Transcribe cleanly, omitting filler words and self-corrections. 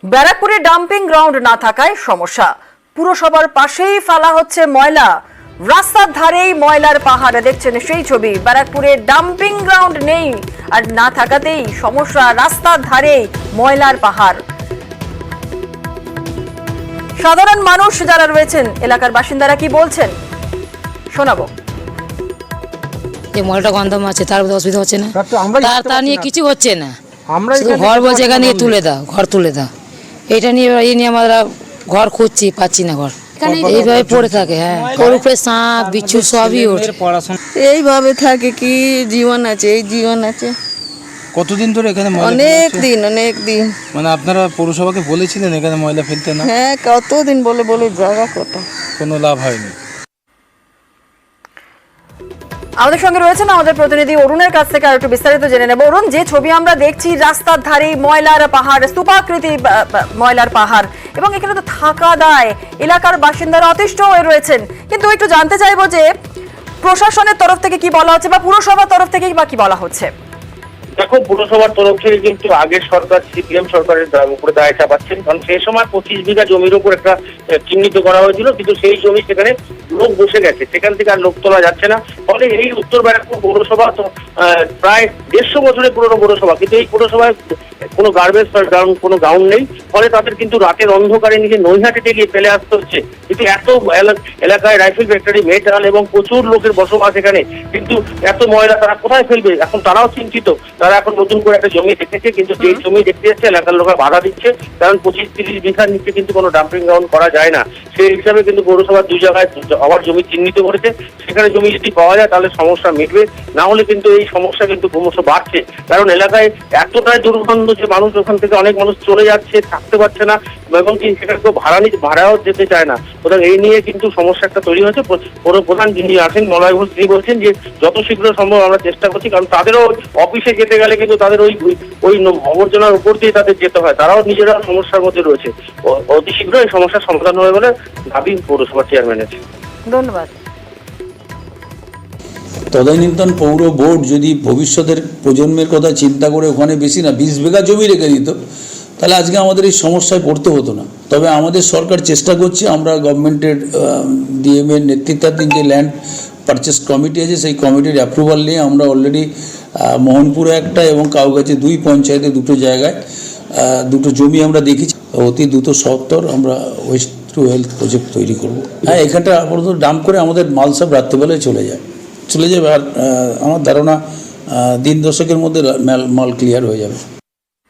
ব্যারাকপুরে dumping ground না থাকায় সমস্যা। পুরসভার পাশেই ফেলা হচ্ছে ময়লা, রাস্তার ধারেই ময়লার পাহাড়। দেখছেন সেই ছবি। ব্যারাকপুরে ডাম্পিং গ্রাউন্ড নেই আর না থাকাতেই সমস্যা, রাস্তার ধারেই ময়লার পাহাড়। সাধারণ মানুষ যারা রয়েছেন, এলাকার বাসিন্দারা কি বলছেন শোনাবো। যে ময়লাটা গন্ধ আছে, তার অসুবিধা হচ্ছে না, তা নিয়ে কিছু হচ্ছে না। আমরা ঘর বলছে এখানে তুলে দাও, ঘর তুলে দাও, এটা নিয়ে এই নিয়ে আমরা ঘর খুঁজছি, পাচ্ছি না ঘর, এইভাবে পড়ে থাকে। হ্যাঁ, ওর উপরে সাপ বিচ্ছু সবই ওঠে। এইভাবে থাকে, কি জীবন আছে, এই জীবন আছে। কতদিন ধরে এখানে অনেক দিন মানে আপনারা পৌরসভাকে বলেছিলেন এখানে ময়লা ফেলতে না? হ্যাঁ, কতদিন বলে জায়গা কোথা, কোনো লাভ হয়নি। আমাদের সঙ্গে রয়েছেন আমাদের প্রতিনিধি অরুণের কাছ থেকে আর একটু বিস্তারিত জেনে নেব। অরুণ, যে ছবি আমরা দেখছি, রাস্তার ধারে ময়লার পাহাড়, স্তূপাকৃতি ময়লার পাহাড়, এবং এখানে তো থাকা দায়, এলাকার বাসিন্দারা অতিষ্ঠ হয়ে রয়েছেন। কিন্তু একটু জানতে চাইবো যে প্রশাসনের তরফ থেকে কি বলা হচ্ছে বা পুরসভার তরফ থেকে বা কি বলা হচ্ছে। দেখো, পুরসভার তরফ থেকে কিন্তু আগের সরকার সিপিএম সরকারের উপরে দায় চাপাচ্ছেন, কারণ সেই সময় 25 বিঘা জমির উপর একটা চিহ্নিত করা হয়েছিল, কিন্তু সেই জমি সেখানে লোক বসে গেছে, সেখান থেকে আর লোক তোলা যাচ্ছে না। ফলে এই উত্তর ব্যারাকপুর পৌরসভা প্রায় 150 বছরের পুরনো পৌরসভা, কিন্তু এই পৌরসভায় কোনো গার্বেজ কোনো গ্রাউন্ড নেই। ফলে তাদের কিন্তু রাতের অন্ধকারে নিজে নৈহাটিতে গিয়ে ফেলে আসতে হচ্ছে। কিন্তু এত এলাকায় রাইফেল ফ্যাক্টরি, মেটাল এবং প্রচুর লোকের বসবাস এখানে, কিন্তু এত ময়লা তারা কোথায় ফেলবে? এখন তারাও চিন্তিত। তারা এখন নতুন করে একটা জমি দেখেছে, কিন্তু যে জমি দেখতে যাচ্ছে এলাকার লোকেরা বাধা দিচ্ছে, কারণ 25-30 বিঘার নিচে কিন্তু কোনো ডাম্পিং গ্রাউন্ড করা যায় না। সেই হিসাবে কিন্তু পৌরসভা 2 জায়গায় আবার জমি চিহ্নিত করেছে। সেখানে জমি যদি পাওয়া যায় তাহলে সমস্যা মিটবে, না হলে কিন্তু এই সমস্যা কিন্তু ক্রমশ বাড়ছে। কারণ এলাকায় এতটাই দুর্গন্ধ যে মানুষ ওখান থেকে অনেক মানুষ চলে যাচ্ছে, থাকতে পারছে না, এবং কি সেখানে কেউ ভাড়াও যেতে চায় না। সুতরাং এই নিয়ে কিন্তু সমস্যা একটা তৈরি হয়েছে। প্রধান যিনি আছেন মলয় ঘোষ, তিনি বলছেন যে যত শীঘ্র সম্ভব আমরা চেষ্টা করছি, কারণ তাদেরও অফিসে যেতে গেলে কিন্তু তাদের ওই আবর্জনার উপর দিয়ে তাদের যেতে হয়, তারাও নিজেরা সমস্যার মধ্যে রয়েছে। অতি শীঘ্র এই সমস্যার সমাধান হবে বলে দাবি পৌরসভার চেয়ারম্যানের। ধন্যবাদ। তদানীন্তন পৌর বোর্ড যদি ভবিষ্যতের প্রজন্মের কথা চিন্তা করে ওখানে বেশি না 20 বিঘা জমি রেখে দিত, তাহলে আজকে আমাদের এই সমস্যায় পড়তে হতো না। তবে আমাদের সরকার চেষ্টা করছে, আমরা গভর্নমেন্টের ডিএম এর নেতৃত্বাধীন যে ল্যান্ড পারচেস কমিটি আছে, সেই কমিটির অ্যাপ্রুভাল নিয়ে আমরা অলরেডি মোহনপুরে একটা এবং কাউগাছি 2 পঞ্চায়েতে 2টো জায়গায় 2টো জমি আমরা দেখেছি। অতি দ্রুত সত্তর আমরা ওয়েস্ট টু হেলথ প্রজেক্ট তৈরি করবো। হ্যাঁ, এখানটা আপাতত ডাম্প করে আমাদের মাল সব রাত্রেবেলায় চলে যাবে। আর আমার ধারণা 3 দশকের মধ্যে মাল ক্লিয়ার হয়ে যাবে।